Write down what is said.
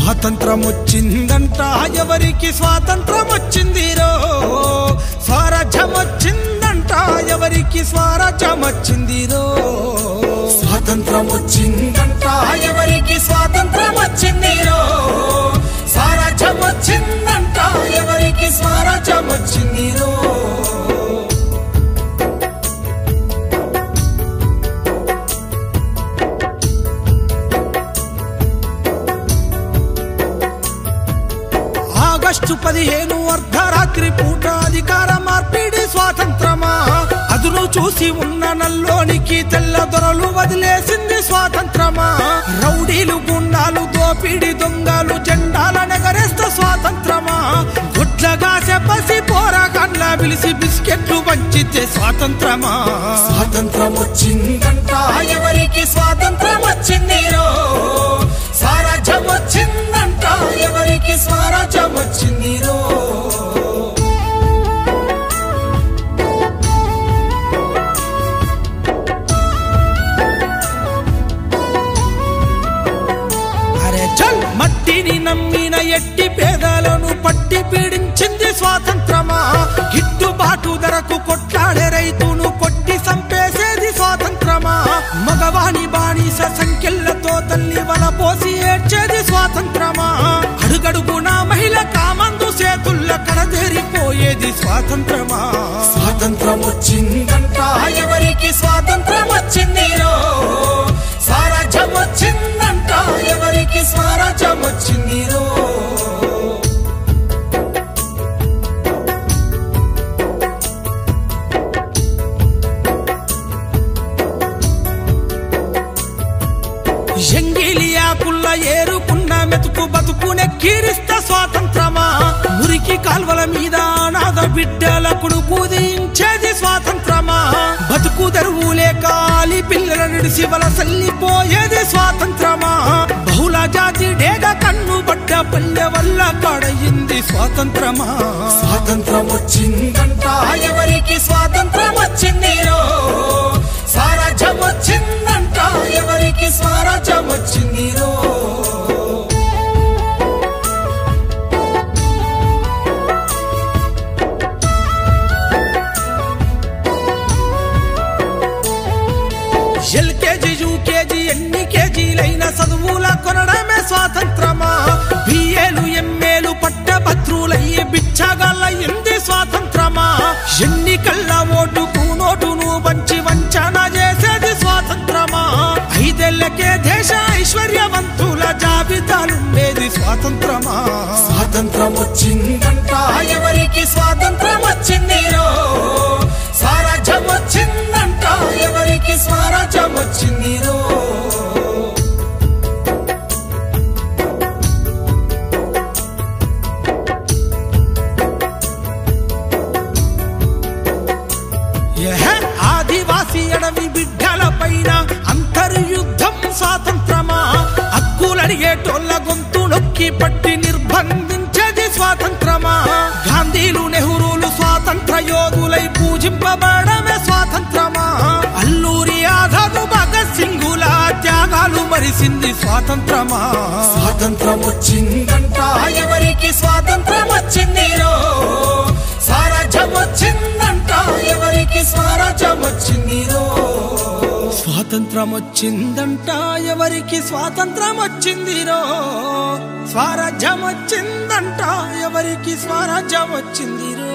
స్వాతంత్రం వచ్చిందంట ఎవరికి స్వాతంత్రం వచ్చిందిరో స్వరాజ్యం వచ్చిందంట ఎవరికి స్వరాజ్యం వచ్చిందిరో స్వాతంత్రం వచ్చిందంట ఎవరికి స్వాతంత్రం వచ్చిందిరో స్వరాజ్యం వచ్చిందంట ఎవరికి స్వరాజ్యం వచ్చిందిరో ఆగస్టు 15 అర్ధరాత్రి పూట అధికార మార్పిడి స్వాతంత్రమా అదును చూసి ఉన్న నల్లోనికి తెల్ల దొరలు వదిలేసింది స్వాతంత్రమా రౌడీలు గుండాలు దోపిడి దొంగలు జెండాల నెగరేస్త స్వాతంత్రమా గుడ్లగా చెప్పసి పోరాకండ్ల పిలిచి బిస్కెట్లు పంచితే స్వాతంత్రమా స్వాతంత్రం వచ్చిందంట ఎవరికి స్వాతంత్రం వచ్చిందిరో స్వరాజ్యం వచ్చిందంట ఎవరికి స్వరాజ్యం వచ్చిందిరో అరే చల్ మట్టిని నమ్మిన ఎట్టి పేదలను పట్టి పీడించింది స్వాతంత్రమా గిట్టుబాటు ధరకు కొట్లాడే రైతును కొట్టి సంపేసేది స్వాతంత్రమా మగవాణి బానిస సంఖ్యలతో తల్లి వల పోసి ఏడ్చేది స్వాతంత్రమా అడుగడుగునా మహిళ కామందు చేతుల్ల కడదేరిపోయేది స్వాతంత్రమా స్వాతంత్రం వచ్చిందంట ఎవరికి స్వాతంత్రం వచ్చిందిరో స్వరాజ్యం వచ్చిందంట ఎవరికి స్వరాజ్యం వచ్చిందిరో ఎంగిలియాకుల్ల ఏరుకున్న మెతుకు బతుకునే కీరిస్త స్వాతంత్రమా మురికి కాల్వల మీద అనాథ బిడ్డలకు పూజించేది స్వాతంత్రమా బతుకు తెరువు లేక ఆలి పిల్లల నిడిసి వలసల్లిపోయేది స్వాతంత్రమా బహుళ జాతి డేగ కన్ను బడ్డ పల్లె వల్ల కడయింది స్వాతంత్రమా స్వాతంత్రం వచ్చిందంట ఎవరికి స్వాతంత్రం వచ్చిందిరో స్వరాజ్యం వచ్చిందంట ఎవరికి స్వరాజ్యం వచ్చిందిరో ఎల్కేజీ యూకేజీ ఎన్ని కేజీలైన చదువుల కొనడమే స్వాతంత్రమా బిఏలు ఎంఏలు పట్టభద్రులయ్యి బిచ్చగాళ్ళయింది స్వాతంత్రమా ఎన్నికల్ల ఓటుకు నోటును వంచి వంచన చేసేది స్వాతంత్రమా 5 ఏళ్లకే దేశ ఐశ్వర్యవంతుల జాబితాలుండేది స్వాతంత్రమా స్వాతంత్రం వచ్చిందంట ఎవరికి స్వాతంత్రం వచ్చిందిరో స్వరాజ్యం వచ్చిందంట ఎవరికి స్వరాజ్యం వచ్చిందిరో ఆదివాసి అడవి బిడ్డల పైన అంతర్యుద్ధం స్వాతంత్రమా హక్కులడిగేటోళ్ళ గొంతు నొక్కి పట్టి నిర్బంధించేది స్వాతంత్రమా గాంధీలు నెహ్రూలు స్వాతంత్ర యోధులై పూజింపబడమే స్వాతంత్రమా అల్లూరి ఆజాద్ భగత్ సింగుల త్యాగాలు మరిసింది స్వాతంత్రమా స్వాతంత్రం వచ్చిందంట ఎవరికి స్వాతంత్రం వచ్చిందిరో స్వరాజ్యం వచ్చిందంట ఎవరికి స్వరాజ్యం వచ్చిందిరో స్వాతంత్రం వచ్చిందంట ఎవరికి స్వాతంత్రం వచ్చిందిరో స్వరాజ్యం వచ్చిందంట ఎవరికి స్వరాజ్యం వచ్చిందిరో